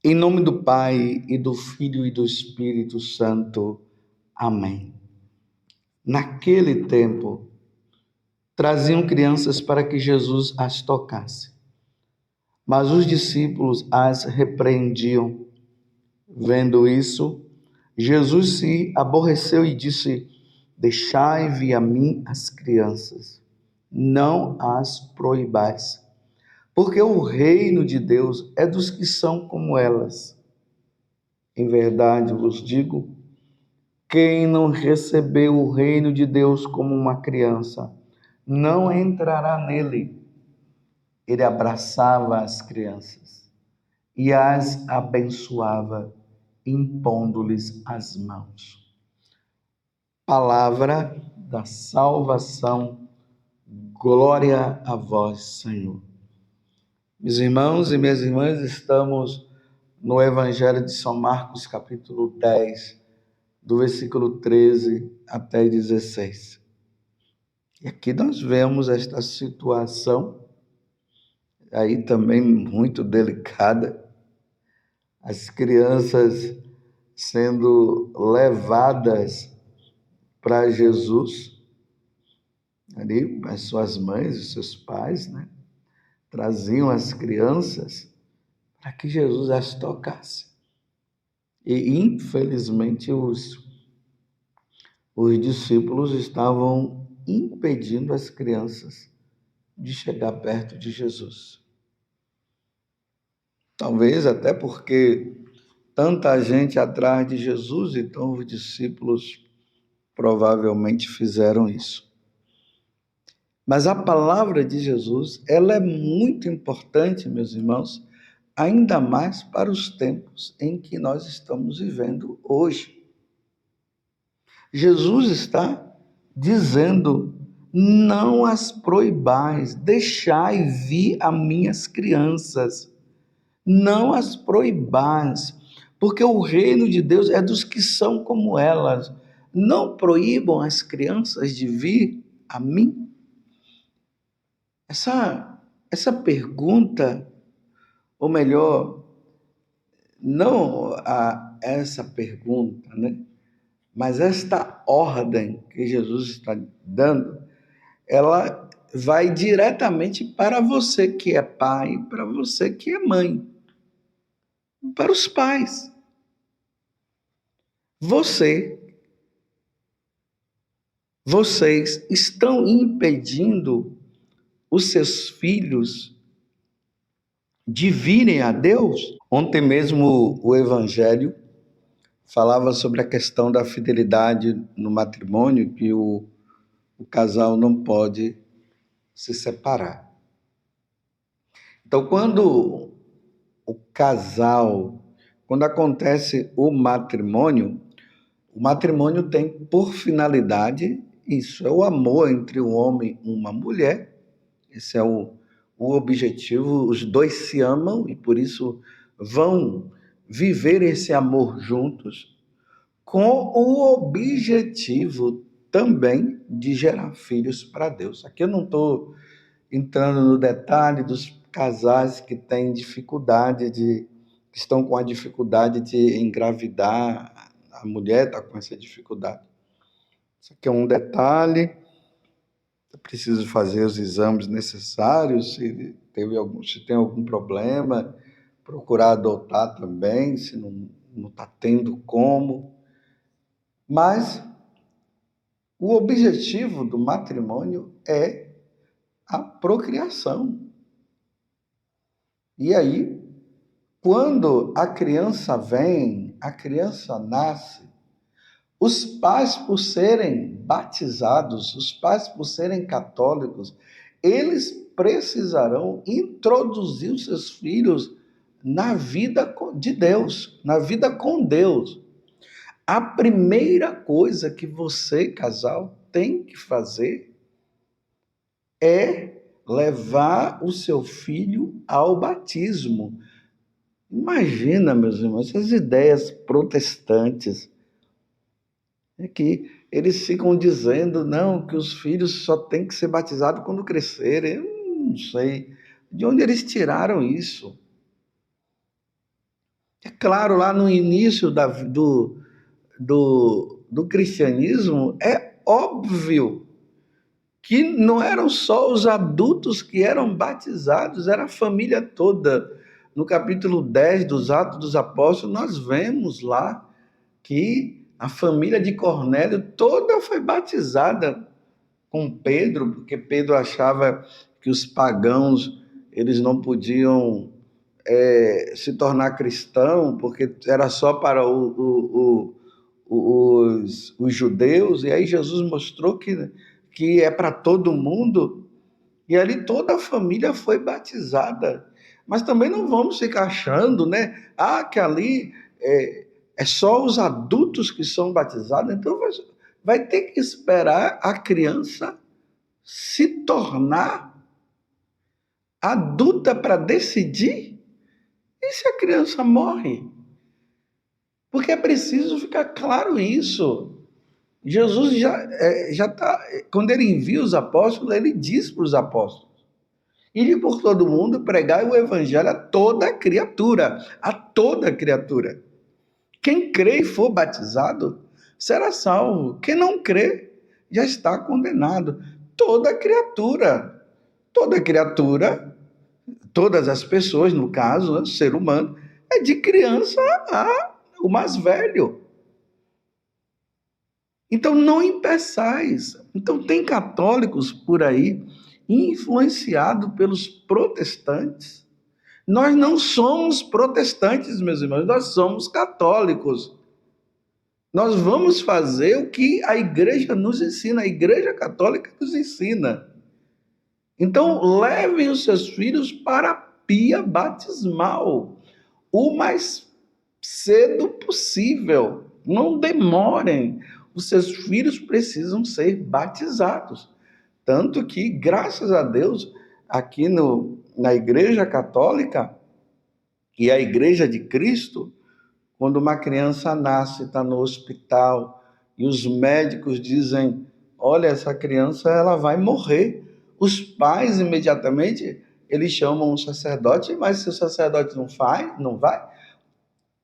Em nome do Pai, e do Filho e do Espírito Santo. Amém. Naquele tempo, traziam crianças para que Jesus as tocasse. Mas os discípulos as repreendiam. Vendo isso, Jesus se aborreceu e disse: Deixai vir a mim as crianças, não as proibais, porque o reino de Deus é dos que são como elas. Em verdade vos digo, quem não recebeu o reino de Deus como uma criança, não entrará nele. Ele abraçava as crianças e as abençoava, impondo-lhes as mãos. Palavra da salvação, glória a vós, Senhor. Meus irmãos e minhas irmãs, estamos no Evangelho de São Marcos, capítulo 10, do versículo 13 até 16. E aqui nós vemos esta situação, aí também muito delicada, as crianças sendo levadas para Jesus, ali as suas mães, os seus pais, né? Traziam as crianças para que Jesus as tocasse. E, infelizmente, os discípulos estavam impedindo as crianças de chegar perto de Jesus. Talvez até porque tanta gente atrás de Jesus, então os discípulos provavelmente fizeram isso. Mas a palavra de Jesus, ela é muito importante, meus irmãos, ainda mais para os tempos em que nós estamos vivendo hoje. Jesus está dizendo: não as proibais, deixai vir a minhas crianças, não as proibais, porque o reino de Deus é dos que são como elas. Não proíbam as crianças de vir a mim. Essa pergunta, ou melhor, não essa pergunta, né? Mas esta ordem que Jesus está dando, ela vai diretamente para você que é pai, para você que é mãe, para os pais. Vocês estão impedindo os seus filhos de virem a Deus? Ontem mesmo o Evangelho falava sobre a questão da fidelidade no matrimônio, que o casal não pode se separar. Então, quando acontece o matrimônio tem por finalidade isso, é o amor entre um homem e uma mulher. Esse é o objetivo, os dois se amam e por isso vão viver esse amor juntos, com o objetivo também de gerar filhos para Deus. Aqui eu não estou entrando no detalhe dos casais que têm que estão com a dificuldade de engravidar, a mulher está com essa dificuldade. Isso aqui é um detalhe, eu preciso fazer os exames necessários, se tem algum problema, procurar adotar também, se não está tendo como. Mas o objetivo do matrimônio é a procriação. E aí, quando a criança vem, a criança nasce, os pais, por serem batizados, os pais, por serem católicos, eles precisarão introduzir os seus filhos na vida de Deus, na vida com Deus. A primeira coisa que você, casal, tem que fazer é levar o seu filho ao batismo. Imagina, meus irmãos, essas ideias protestantes, é que eles ficam dizendo, não, que os filhos só têm que ser batizados quando crescerem. Eu não sei de onde eles tiraram isso. Claro, lá no início do cristianismo, é óbvio que não eram só os adultos que eram batizados, era a família toda. No capítulo 10 dos Atos dos Apóstolos, nós vemos lá que a família de Cornélio toda foi batizada com Pedro, porque Pedro achava que os pagãos eles não podiam se tornar cristão, porque era só para os judeus, e aí Jesus mostrou que é para todo mundo, e ali toda a família foi batizada. Mas também não vamos ficar achando, né? Que ali é só os adultos que são batizados, então vai ter que esperar a criança se tornar adulta para decidir. E se a criança morre? Porque é preciso ficar claro isso. Jesus já está, quando ele envia os apóstolos, ele diz para os apóstolos: ide por todo mundo, pregai o evangelho a toda criatura, a toda criatura. Quem crê e for batizado será salvo. Quem não crê já está condenado. Toda criatura, todas as pessoas, no caso, né, o ser humano, é de criança a o mais velho. Então não impeçais. Então tem católicos por aí influenciados pelos protestantes. Nós não somos protestantes, meus irmãos, nós somos católicos. Nós vamos fazer o que a igreja nos ensina, a igreja católica nos ensina. Então levem os seus filhos para a pia batismal o mais cedo possível. Não demorem. Os seus filhos precisam ser batizados. Tanto que, graças a Deus, aqui na Igreja Católica e a Igreja de Cristo, quando uma criança nasce, está no hospital, e os médicos dizem: olha, essa criança ela vai morrer. Os pais, imediatamente, eles chamam o sacerdote, mas se o sacerdote não vai,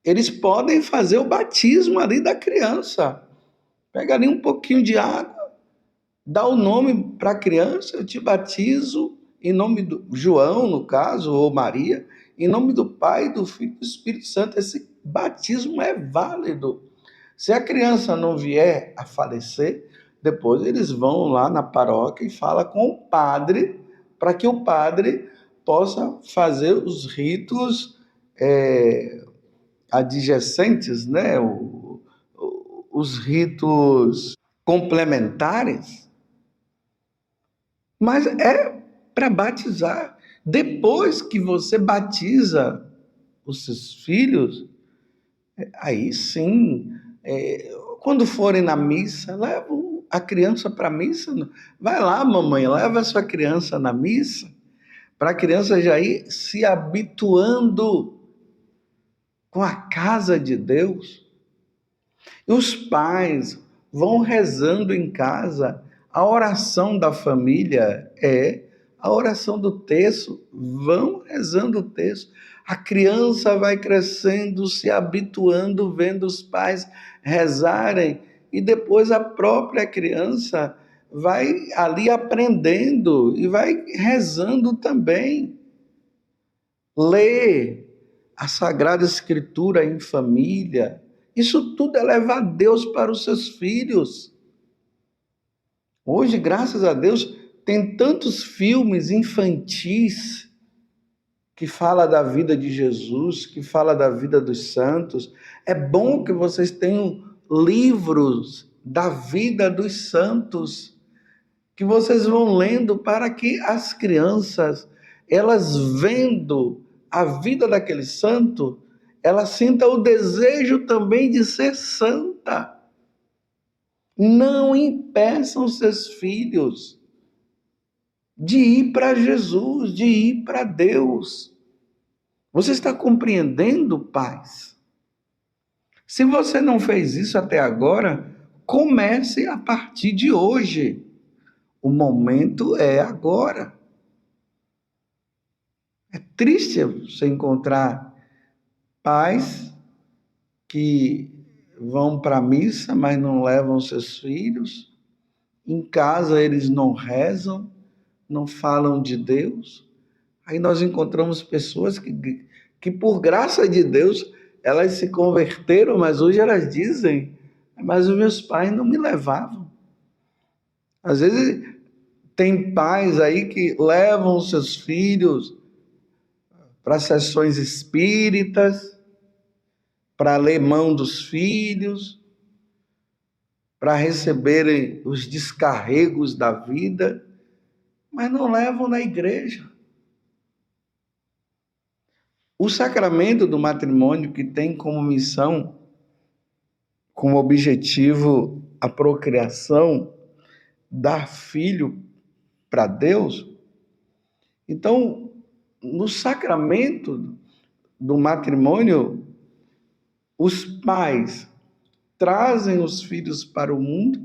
eles podem fazer o batismo ali da criança. Pega ali um pouquinho de água, dá o nome para a criança, eu te batizo em nome do João, no caso, ou Maria, em nome do Pai, do Filho e do Espírito Santo. Esse batismo é válido. Se a criança não vier a falecer, depois eles vão lá na paróquia e falam com o padre, para que o padre possa fazer os ritos adjacentes, né? Os ritos complementares, mas é para batizar. Depois que você batiza os seus filhos, aí sim, quando forem na missa, leva a criança para a missa. Vai lá, mamãe, leva a sua criança na missa, para a criança já ir se habituando com a casa de Deus. E os pais vão rezando em casa. A oração da família é a oração do terço. Vão rezando o terço. A criança vai crescendo, se habituando, vendo os pais rezarem. E depois a própria criança vai ali aprendendo e vai rezando também. Lê a Sagrada Escritura em família. Isso tudo é levar Deus para os seus filhos. Hoje, graças a Deus, tem tantos filmes infantis que fala da vida de Jesus, que fala da vida dos santos. É bom que vocês tenham livros da vida dos santos, que vocês vão lendo para que as crianças, elas vendo a vida daquele santo, ela sinta o desejo também de ser santa. Não impeçam seus filhos de ir para Jesus, de ir para Deus. Você está compreendendo, pais? Se você não fez isso até agora, comece a partir de hoje. O momento é agora. É triste você encontrar pais que vão para a missa, mas não levam seus filhos. Em casa eles não rezam, não falam de Deus. Aí nós encontramos pessoas que por graça de Deus, elas se converteram, mas hoje elas dizem, mas os meus pais não me levavam. Às vezes tem pais aí que levam seus filhos para sessões espíritas, para ler mão dos filhos, para receberem os descarregos da vida, mas não levam na igreja. O sacramento do matrimônio, que tem como missão, como objetivo, a procriação, dar filho para Deus. Então, no sacramento do matrimônio, os pais trazem os filhos para o mundo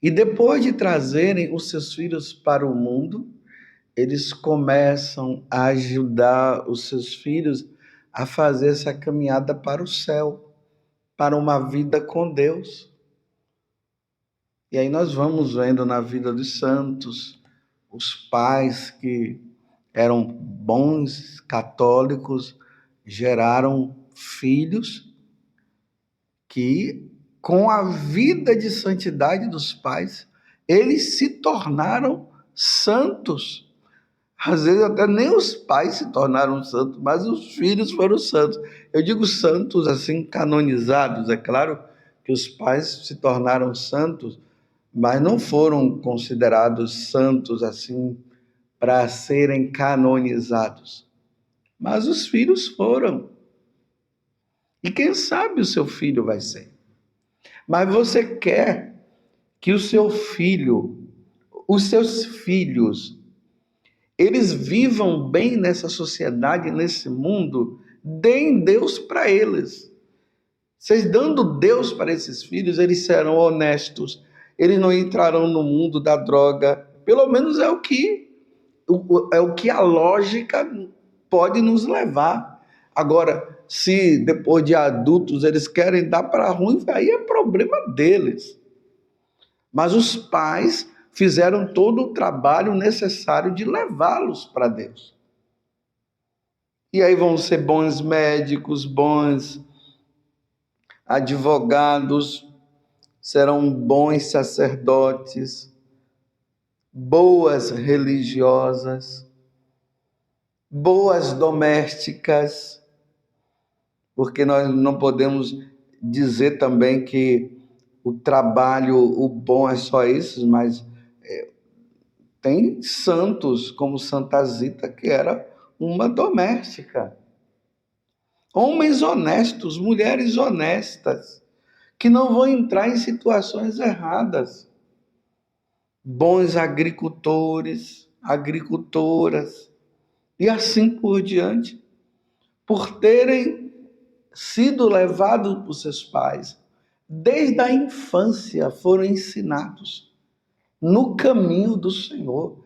e depois de trazerem os seus filhos para o mundo, eles começam a ajudar os seus filhos a fazer essa caminhada para o céu, para uma vida com Deus. E aí nós vamos vendo na vida dos santos, os pais que eram bons católicos, geraram filhos que, com a vida de santidade dos pais, eles se tornaram santos. Às vezes até nem os pais se tornaram santos, mas os filhos foram santos. Eu digo santos assim, canonizados. É claro que os pais se tornaram santos, mas não foram considerados santos assim para serem canonizados. Mas os filhos foram. E quem sabe o seu filho vai ser. Mas você quer que o seu filho, os seus filhos, eles vivam bem nessa sociedade, nesse mundo, deem Deus para eles. Vocês dando Deus para esses filhos, eles serão honestos, eles não entrarão no mundo da droga. Pelo menos é o que a lógica pode nos levar. Agora, se depois de adultos eles querem dar para ruim, aí é problema deles. Mas os pais fizeram todo o trabalho necessário de levá-los para Deus. E aí vão ser bons médicos, bons advogados, serão bons sacerdotes, boas religiosas, boas domésticas, porque nós não podemos dizer também que o trabalho, o bom é só isso, mas tem santos como Santa Zita, que era uma doméstica. Homens honestos, mulheres honestas, que não vão entrar em situações erradas. Bons agricultores, agricultoras, e assim por diante, por terem sido levados por seus pais. Desde a infância foram ensinados no caminho do Senhor.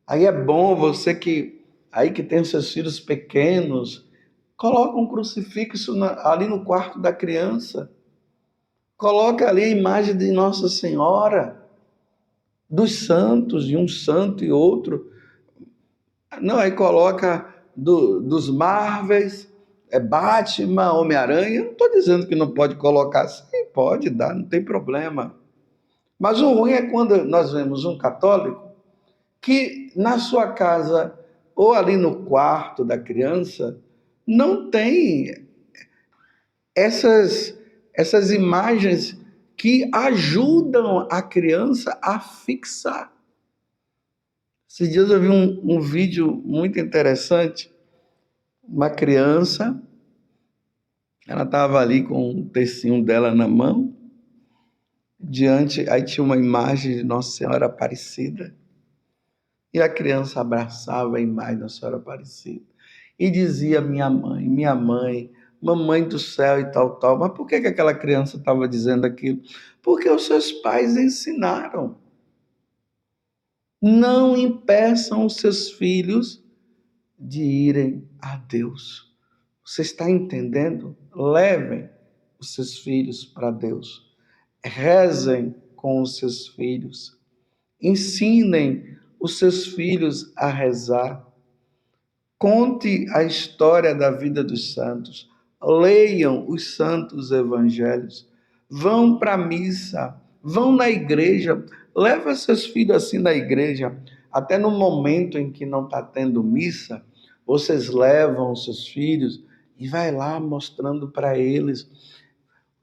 Aí é bom você que tem os seus filhos pequenos, coloca um crucifixo ali no quarto da criança. Coloca ali a imagem de Nossa Senhora, dos santos, de um santo e outro. Não, aí coloca dos Marvels, Batman, Homem-Aranha. Não estou dizendo que não pode colocar assim, pode dar, não tem problema. Mas o ruim é quando nós vemos um católico que na sua casa, ou ali no quarto da criança, não tem essas imagens que ajudam a criança a fixar. Esses dias eu vi um vídeo muito interessante. Uma criança, ela estava ali com um tercinho dela na mão, aí tinha uma imagem de Nossa Senhora Aparecida, e a criança abraçava a imagem de Nossa Senhora Aparecida, e dizia, minha mãe, mamãe do céu e tal, tal. Mas por que aquela criança estava dizendo aquilo? Porque os seus pais ensinaram. Não impeçam os seus filhos de irem a Deus. Você está entendendo? Levem os seus filhos para Deus. Rezem com os seus filhos. Ensinem os seus filhos a rezar. Conte a história da vida dos santos. Leiam os santos evangelhos. Vão para a missa. Vão na igreja. Leva seus filhos assim na igreja. Até no momento em que não está tendo missa, vocês levam os seus filhos e vai lá mostrando para eles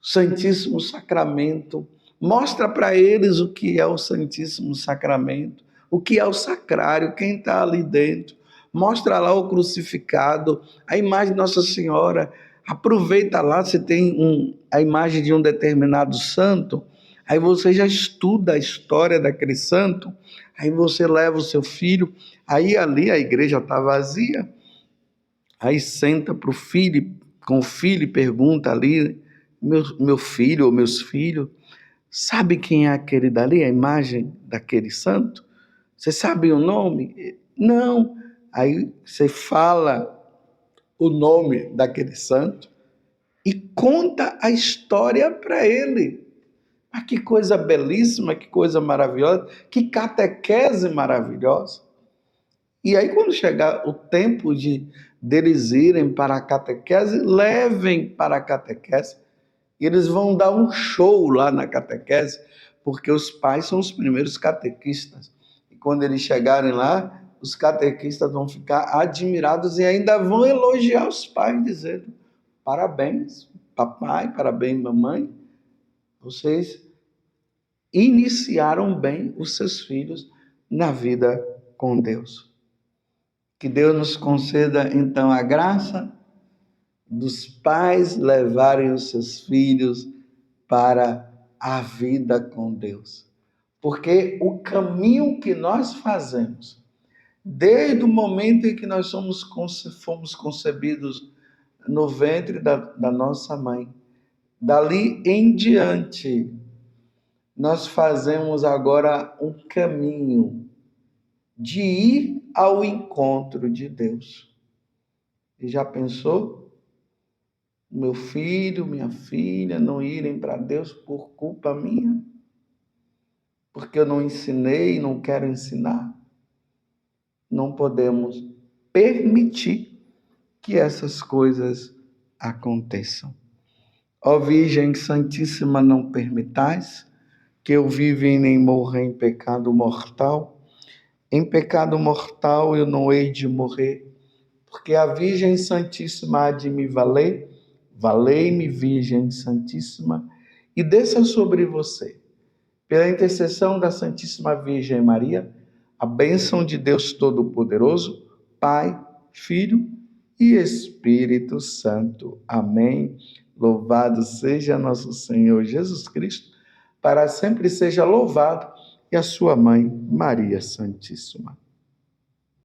o Santíssimo Sacramento. Mostra para eles o que é o Santíssimo Sacramento, o que é o sacrário, quem está ali dentro. Mostra lá o crucificado, a imagem de Nossa Senhora. Aproveita lá, você tem a imagem de um determinado santo, aí você já estuda a história daquele santo, aí você leva o seu filho, aí ali a igreja está vazia, aí senta para o filho, com o filho e pergunta ali, meu filho ou meus filhos, sabe quem é aquele dali, a imagem daquele santo? Você sabe o nome? Não. Aí você fala o nome daquele santo e conta a história para ele. Ah, que coisa belíssima, que coisa maravilhosa, que catequese maravilhosa. E aí, quando chegar o tempo deles irem para a catequese, levem para a catequese. E eles vão dar um show lá na catequese, porque os pais são os primeiros catequistas. E quando eles chegarem lá, os catequistas vão ficar admirados e ainda vão elogiar os pais, dizendo: parabéns, papai, parabéns, mamãe, vocês iniciaram bem os seus filhos na vida com Deus. Que Deus nos conceda, então, a graça dos pais levarem os seus filhos para a vida com Deus. Porque o caminho que nós fazemos, desde o momento em que nós fomos concebidos no ventre da nossa mãe, dali em diante, nós fazemos agora um caminho de ir ao encontro de Deus. E já pensou? Meu filho, minha filha não irem para Deus por culpa minha? Porque eu não ensinei, não quero ensinar? Não podemos permitir que essas coisas aconteçam. Ó Virgem Santíssima, não permitais que eu viva e nem morra em pecado mortal. Em pecado mortal eu não hei de morrer, porque a Virgem Santíssima há de me valer. Valei-me, Virgem Santíssima, e desça sobre você, pela intercessão da Santíssima Virgem Maria, a bênção de Deus Todo-Poderoso, Pai, Filho e Espírito Santo. Amém. Louvado seja nosso Senhor Jesus Cristo, para sempre seja louvado, e a sua mãe, Maria Santíssima.